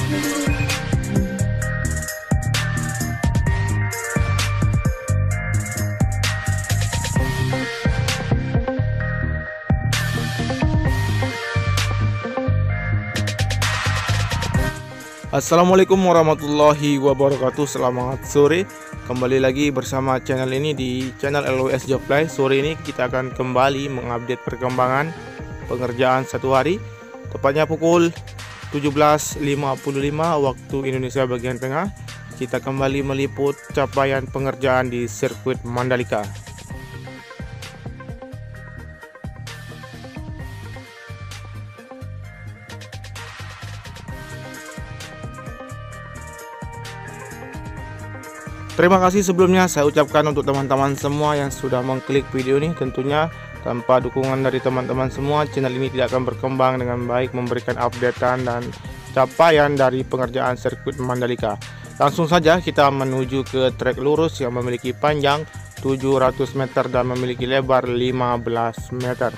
Assalamualaikum warahmatullahi wabarakatuh. Selamat sore. Kembali lagi bersama channel ini di channel LWS Joplay. Sore ini kita akan kembali mengupdate perkembangan pengerjaan satu hari, tepatnya pukul 17.55 waktu Indonesia bagian tengah. Kita kembali meliput capaian pengerjaan di sirkuit Mandalika. Terima kasih sebelumnya saya ucapkan untuk teman-teman semua yang sudah mengklik video ini. Tentunya tanpa dukungan dari teman-teman semua, channel ini tidak akan berkembang dengan baik, memberikan updatean dan capaian dari pengerjaan sirkuit Mandalika. Langsung saja kita menuju ke trek lurus yang memiliki panjang 700 meter dan memiliki lebar 15 meter.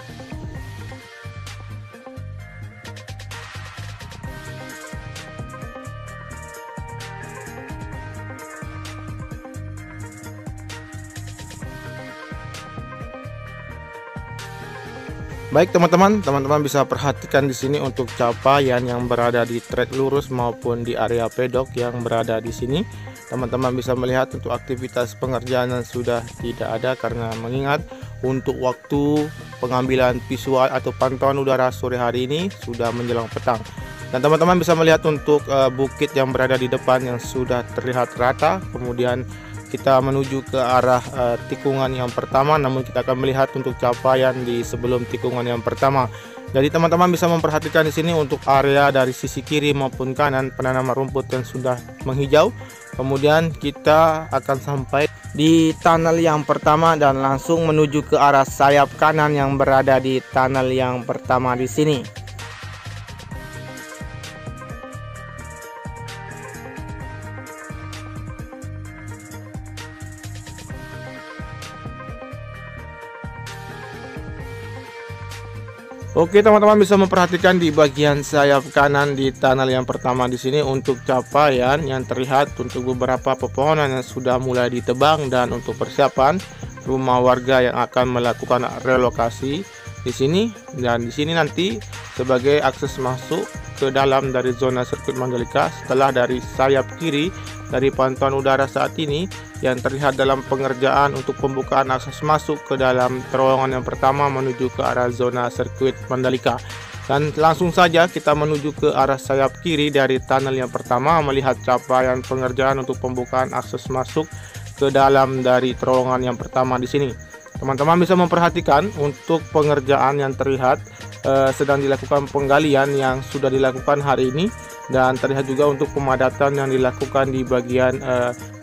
Baik teman-teman bisa perhatikan di sini untuk capaian yang berada di trek lurus maupun di area pedok yang berada di sini. Teman-teman bisa melihat untuk aktivitas pengerjaan yang sudah tidak ada karena mengingat untuk waktu pengambilan visual atau pantauan udara sore hari ini sudah menjelang petang. Dan teman-teman bisa melihat untuk bukit yang berada di depan yang sudah terlihat rata. Kemudian kita menuju ke arah tikungan yang pertama, namun kita akan melihat untuk capaian di sebelum tikungan yang pertama. Jadi teman-teman bisa memperhatikan di sini untuk area dari sisi kiri maupun kanan penanaman rumput yang sudah menghijau. Kemudian kita akan sampai di tunnel yang pertama dan langsung menuju ke arah sayap kanan yang berada di tunnel yang pertama di sini. Oke teman-teman bisa memperhatikan di bagian sayap kanan di tunnel yang pertama di sini untuk capaian yang terlihat untuk beberapa pepohonan yang sudah mulai ditebang dan untuk persiapan rumah warga yang akan melakukan relokasi di sini. Dan di sini nanti sebagai akses masuk ke dalam dari zona sirkuit Mandalika setelah dari sayap kiri dari pantauan udara saat ini yang terlihat dalam pengerjaan untuk pembukaan akses masuk ke dalam terowongan yang pertama menuju ke arah zona sirkuit Mandalika. Dan langsung saja kita menuju ke arah sayap kiri dari tunnel yang pertama melihat capaian pengerjaan untuk pembukaan akses masuk ke dalam dari terowongan yang pertama di sini. Teman-teman bisa memperhatikan untuk pengerjaan yang terlihat sedang dilakukan penggalian yang sudah dilakukan hari ini, dan terlihat juga untuk pemadatan yang dilakukan di bagian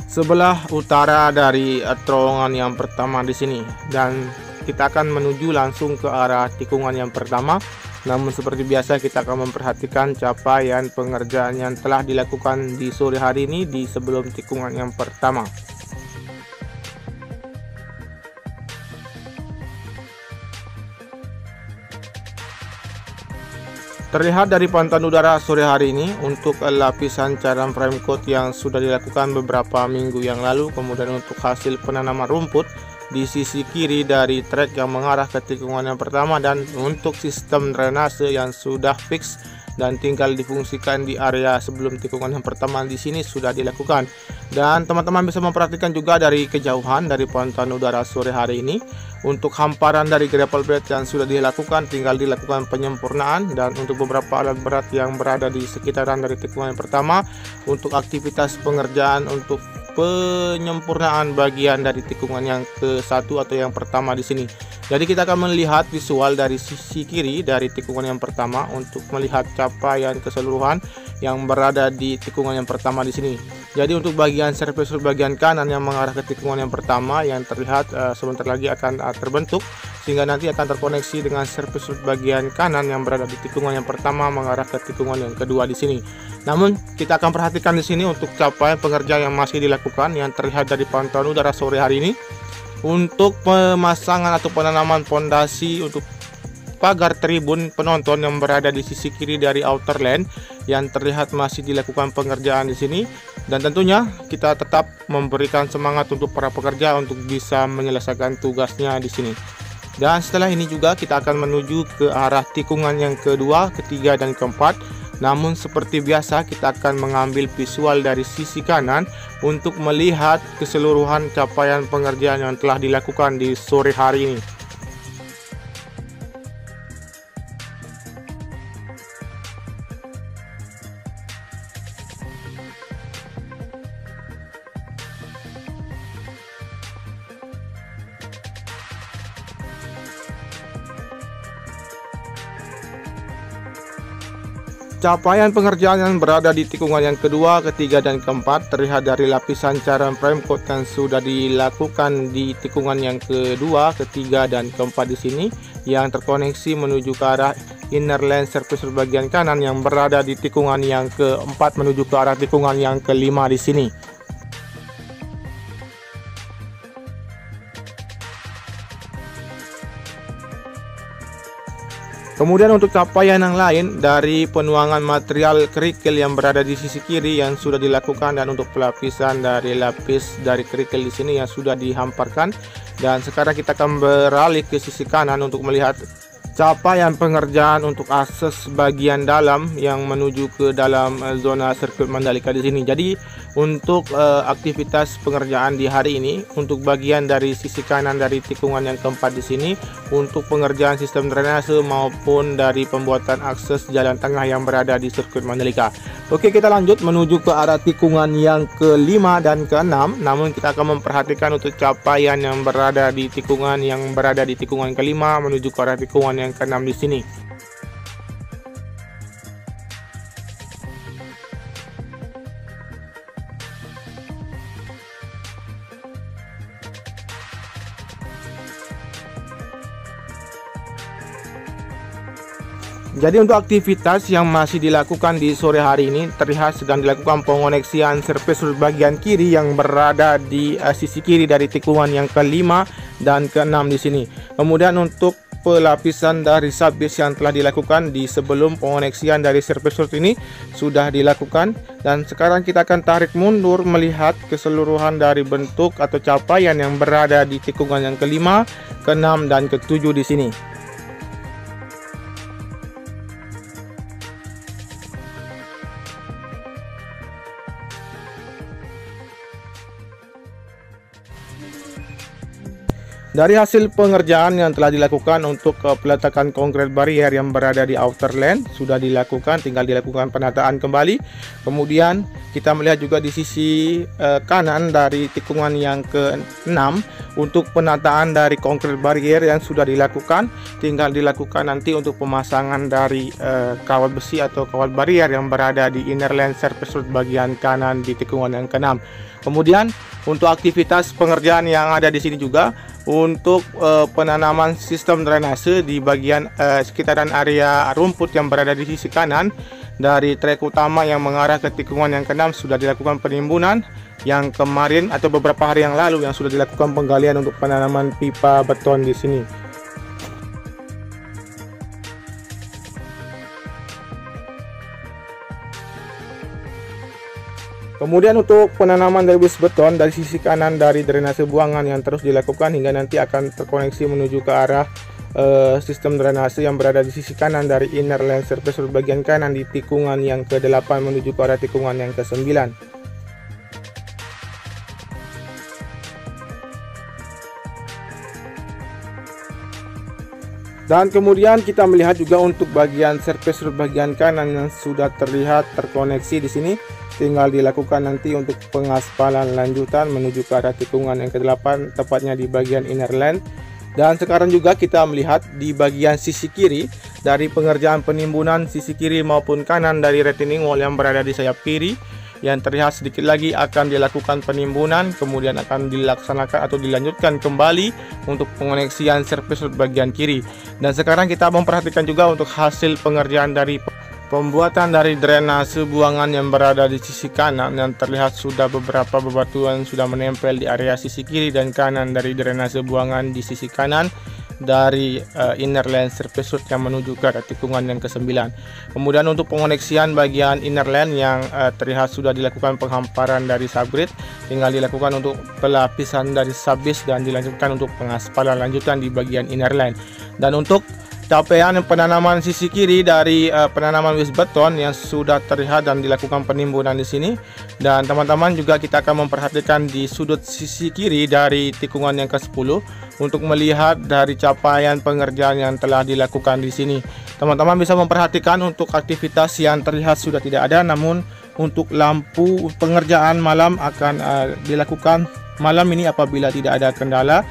sebelah utara dari terowongan yang pertama di sini. Dan kita akan menuju langsung ke arah tikungan yang pertama. Namun seperti biasa kita akan memperhatikan capaian pengerjaan yang telah dilakukan di sore hari ini di sebelum tikungan yang pertama. Terlihat dari pantauan udara sore hari ini untuk lapisan cairan frame coat yang sudah dilakukan beberapa minggu yang lalu. Kemudian untuk hasil penanaman rumput di sisi kiri dari trek yang mengarah ke tikungan yang pertama, dan untuk sistem drainase yang sudah fix dan tinggal difungsikan di area sebelum tikungan yang pertama di sini sudah dilakukan. Dan teman-teman bisa memperhatikan juga dari kejauhan dari pantauan udara sore hari ini untuk hamparan dari gravel bed yang sudah dilakukan, tinggal dilakukan penyempurnaan. Dan untuk beberapa alat berat yang berada di sekitaran dari tikungan yang pertama untuk aktivitas pengerjaan untuk penyempurnaan bagian dari tikungan yang ke-1 atau yang pertama di sini. Jadi kita akan melihat visual dari sisi kiri dari tikungan yang pertama untuk melihat capaian keseluruhan yang berada di tikungan yang pertama di sini. Jadi untuk bagian service bagian kanan yang mengarah ke tikungan yang pertama yang terlihat sebentar lagi akan terbentuk, sehingga nanti akan terkoneksi dengan service bagian kanan yang berada di tikungan yang pertama mengarah ke tikungan yang kedua di sini. Namun kita akan perhatikan di sini untuk capaian pengerjaan yang masih dilakukan yang terlihat dari pantauan udara sore hari ini untuk pemasangan atau penanaman fondasi untuk pagar tribun penonton yang berada di sisi kiri dari outer lane yang terlihat masih dilakukan pengerjaan di sini, dan tentunya kita tetap memberikan semangat untuk para pekerja untuk bisa menyelesaikan tugasnya di sini. Dan setelah ini juga kita akan menuju ke arah tikungan yang kedua, ketiga, dan keempat. Namun seperti biasa kita akan mengambil visual dari sisi kanan untuk melihat keseluruhan capaian pengerjaan yang telah dilakukan di sore hari ini. Capaian pengerjaan yang berada di tikungan yang kedua, ketiga, dan keempat terlihat dari lapisan cairan prime coat yang sudah dilakukan di tikungan yang kedua, ketiga, dan keempat di sini yang terkoneksi menuju ke arah inner lane surface bagian kanan yang berada di tikungan yang keempat menuju ke arah tikungan yang kelima di sini. Kemudian untuk capaian yang lain dari penuangan material kerikil yang berada di sisi kiri yang sudah dilakukan, dan untuk pelapisan dari lapis dari kerikil di sini yang sudah dihamparkan. Dan sekarang kita akan beralih ke sisi kanan untuk melihat capaian pengerjaan untuk akses bagian dalam yang menuju ke dalam zona sirkuit Mandalika di sini. Jadi untuk aktivitas pengerjaan di hari ini untuk bagian dari sisi kanan dari tikungan yang keempat di sini untuk pengerjaan sistem drainase maupun dari pembuatan akses jalan tengah yang berada di sirkuit Mandalika. Oke, kita lanjut menuju ke arah tikungan yang kelima dan keenam. Namun kita akan memperhatikan untuk capaian yang berada di tikungan kelima menuju ke arah tikungan yang keenam di sini. Jadi untuk aktivitas yang masih dilakukan di sore hari ini terlihat sedang dilakukan pengoneksian surface bagian kiri yang berada di sisi kiri dari tikungan yang kelima dan keenam di sini. Kemudian untuk pelapisan dari subbase yang telah dilakukan di sebelum pengoneksian dari surface ini sudah dilakukan, dan sekarang kita akan tarik mundur melihat keseluruhan dari bentuk atau capaian yang berada di tikungan yang kelima, keenam, dan ketujuh di sini. Dari hasil pengerjaan yang telah dilakukan untuk peletakan konkret barrier yang berada di outer lane sudah dilakukan, tinggal dilakukan penataan kembali. Kemudian kita melihat juga di sisi kanan dari tikungan yang ke-6 untuk penataan dari konkret barrier yang sudah dilakukan, tinggal dilakukan nanti untuk pemasangan dari kawat besi atau kawat barrier yang berada di inner lane surface bagian kanan di tikungan yang ke-6. Kemudian untuk aktivitas pengerjaan yang ada di sini juga untuk penanaman sistem drainase di bagian sekitaran area rumput yang berada di sisi kanan dari trek utama yang mengarah ke tikungan yang ke-6 sudah dilakukan penimbunan yang kemarin atau beberapa hari yang lalu yang sudah dilakukan penggalian untuk penanaman pipa beton di sini. Kemudian untuk penanaman dari bus beton dari sisi kanan dari drainase buangan yang terus dilakukan hingga nanti akan terkoneksi menuju ke arah sistem drainase yang berada di sisi kanan dari inner lane surface bagian kanan di tikungan yang ke-8 menuju ke arah tikungan yang ke-9. Dan kemudian kita melihat juga untuk bagian surface bagian kanan yang sudah terlihat terkoneksi di sini. Tinggal dilakukan nanti untuk pengaspalan lanjutan menuju ke arah tikungan yang ke-8, tepatnya di bagian inner lane. Dan sekarang juga kita melihat di bagian sisi kiri dari pengerjaan penimbunan sisi kiri maupun kanan dari retaining wall yang berada di sayap kiri yang terlihat sedikit lagi akan dilakukan penimbunan, kemudian akan dilaksanakan atau dilanjutkan kembali untuk pengoneksian surface bagian kiri. Dan sekarang kita memperhatikan juga untuk hasil pengerjaan dari pembuatan dari drainase buangan yang berada di sisi kanan yang terlihat sudah beberapa bebatuan sudah menempel di area sisi kiri dan kanan dari drainase buangan di sisi kanan dari inner land surface root yang menuju ke arah tikungan yang ke-9. Kemudian untuk pengoneksian bagian inner land yang terlihat sudah dilakukan penghamparan dari subgrid, tinggal dilakukan untuk pelapisan dari subbase dan dilanjutkan untuk pengaspalan lanjutan di bagian inner land. Dan untuk capaian penanaman sisi kiri dari penanaman wis beton yang sudah terlihat dan dilakukan penimbunan di sini. Dan teman-teman juga kita akan memperhatikan di sudut sisi kiri dari tikungan yang ke-10 untuk melihat dari capaian pengerjaan yang telah dilakukan di sini. Teman-teman bisa memperhatikan untuk aktivitas yang terlihat sudah tidak ada, namun untuk lampu pengerjaan malam akan dilakukan malam ini apabila tidak ada kendala.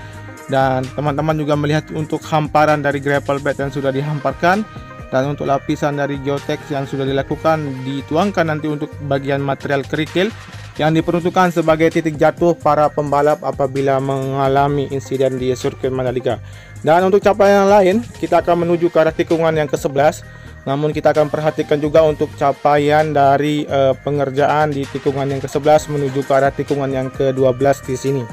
Dan teman-teman juga melihat untuk hamparan dari gravel bed yang sudah dihamparkan, dan untuk lapisan dari geotex yang sudah dilakukan dituangkan nanti untuk bagian material kerikil yang diperuntukkan sebagai titik jatuh para pembalap apabila mengalami insiden di sirkuit Mandalika. Dan untuk capaian yang lain, kita akan menuju ke arah tikungan yang ke-11, namun kita akan perhatikan juga untuk capaian dari pengerjaan di tikungan yang ke-11 menuju ke arah tikungan yang ke-12 di sini.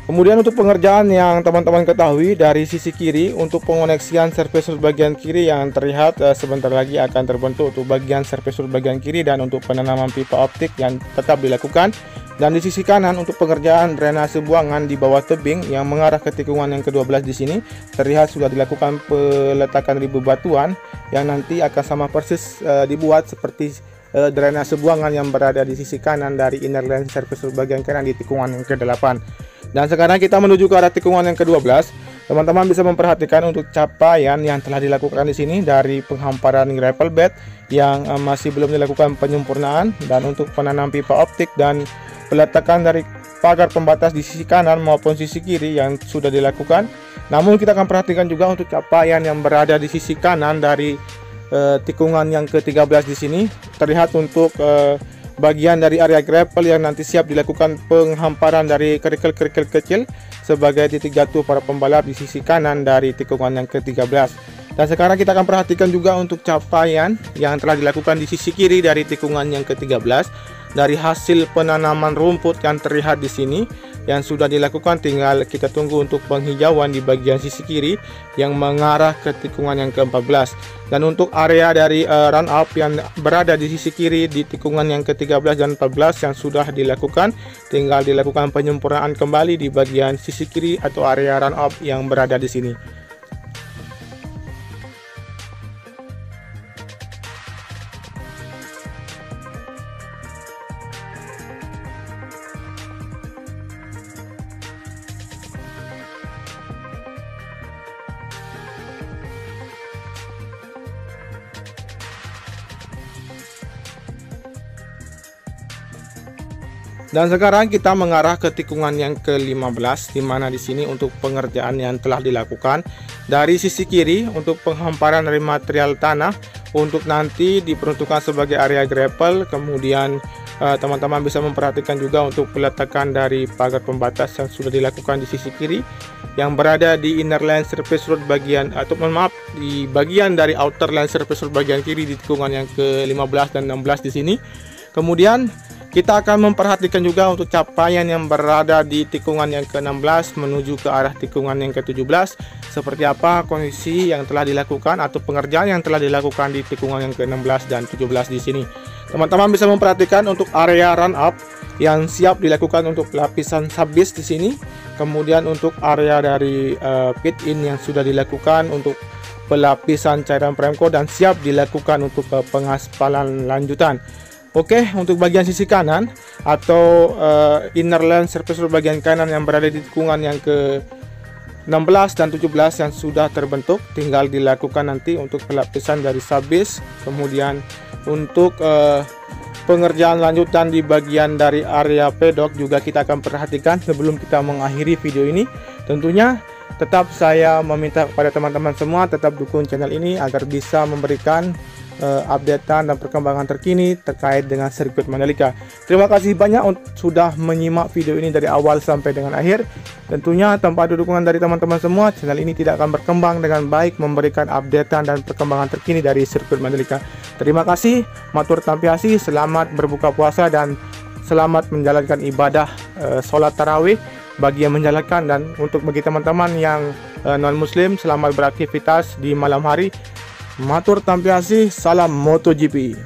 Kemudian untuk pengerjaan yang teman-teman ketahui dari sisi kiri, untuk pengoneksian surface root bagian kiri yang terlihat sebentar lagi akan terbentuk untuk bagian surface root bagian kiri, dan untuk penanaman pipa optik yang tetap dilakukan. Dan di sisi kanan untuk pengerjaan drainase buangan di bawah tebing yang mengarah ke tikungan yang ke-12 di sini terlihat sudah dilakukan peletakan ribu batuan yang nanti akan sama persis dibuat seperti drainase buangan yang berada di sisi kanan dari inner land surface root bagian kanan di tikungan yang ke-8. Dan sekarang kita menuju ke arah tikungan yang ke-12. Teman-teman bisa memperhatikan untuk capaian yang telah dilakukan di sini dari penghamparan gravel bed yang masih belum dilakukan penyempurnaan, dan untuk penanam pipa optik dan peletakan dari pagar pembatas di sisi kanan maupun sisi kiri yang sudah dilakukan. Namun kita akan perhatikan juga untuk capaian yang berada di sisi kanan dari tikungan yang ke-13 di sini terlihat untuk bagian dari area gravel yang nanti siap dilakukan penghamparan dari kerikil-kerikil kecil sebagai titik jatuh para pembalap di sisi kanan dari tikungan yang ke-13. Dan sekarang kita akan perhatikan juga untuk capaian yang telah dilakukan di sisi kiri dari tikungan yang ke-13 dari hasil penanaman rumput yang terlihat di sini yang sudah dilakukan. Tinggal kita tunggu untuk penghijauan di bagian sisi kiri yang mengarah ke tikungan yang ke-14. Dan untuk area dari run up yang berada di sisi kiri di tikungan yang ke-13 dan 14 yang sudah dilakukan, tinggal dilakukan penyempurnaan kembali di bagian sisi kiri atau area run up yang berada di sini. Dan sekarang kita mengarah ke tikungan yang ke-15, di mana di sini untuk pengerjaan yang telah dilakukan dari sisi kiri untuk penghamparan dari material tanah untuk nanti diperuntukkan sebagai area gravel. Kemudian teman-teman bisa memperhatikan juga untuk peletakan dari pagar pembatas yang sudah dilakukan di sisi kiri yang berada di inner land surface road bagian di bagian dari outer land surface road bagian kiri di tikungan yang ke-15 dan 16 di sini. Kemudian kita akan memperhatikan juga untuk capaian yang berada di tikungan yang ke-16 menuju ke arah tikungan yang ke-17, seperti apa kondisi yang telah dilakukan atau pengerjaan yang telah dilakukan di tikungan yang ke-16 dan 17 di sini. Teman-teman bisa memperhatikan untuk area run up yang siap dilakukan untuk lapisan subbase di sini. Kemudian untuk area dari pit in yang sudah dilakukan untuk pelapisan cairan premco dan siap dilakukan untuk pengaspalan lanjutan. Oke, untuk bagian sisi kanan atau inner land surface road bagian kanan yang berada di tikungan yang ke-16 dan 17 yang sudah terbentuk, tinggal dilakukan nanti untuk pelapisan dari subbase. Kemudian untuk pengerjaan lanjutan di bagian dari area pedok juga kita akan perhatikan. Sebelum kita mengakhiri video ini, tentunya tetap saya meminta kepada teman-teman semua tetap dukung channel ini agar bisa memberikan updatean dan perkembangan terkini terkait dengan sirkuit Mandalika. Terima kasih banyak sudah menyimak video ini dari awal sampai dengan akhir. Tentunya tanpa dukungan dari teman-teman semua, channel ini tidak akan berkembang dengan baik memberikan updatean dan perkembangan terkini dari sirkuit Mandalika. Terima kasih, matur tampiasi, selamat berbuka puasa dan selamat menjalankan ibadah sholat tarawih bagi yang menjalankan, dan untuk bagi teman-teman yang non muslim, selamat beraktivitas di malam hari. Matur tampiasi, salam MotoGP.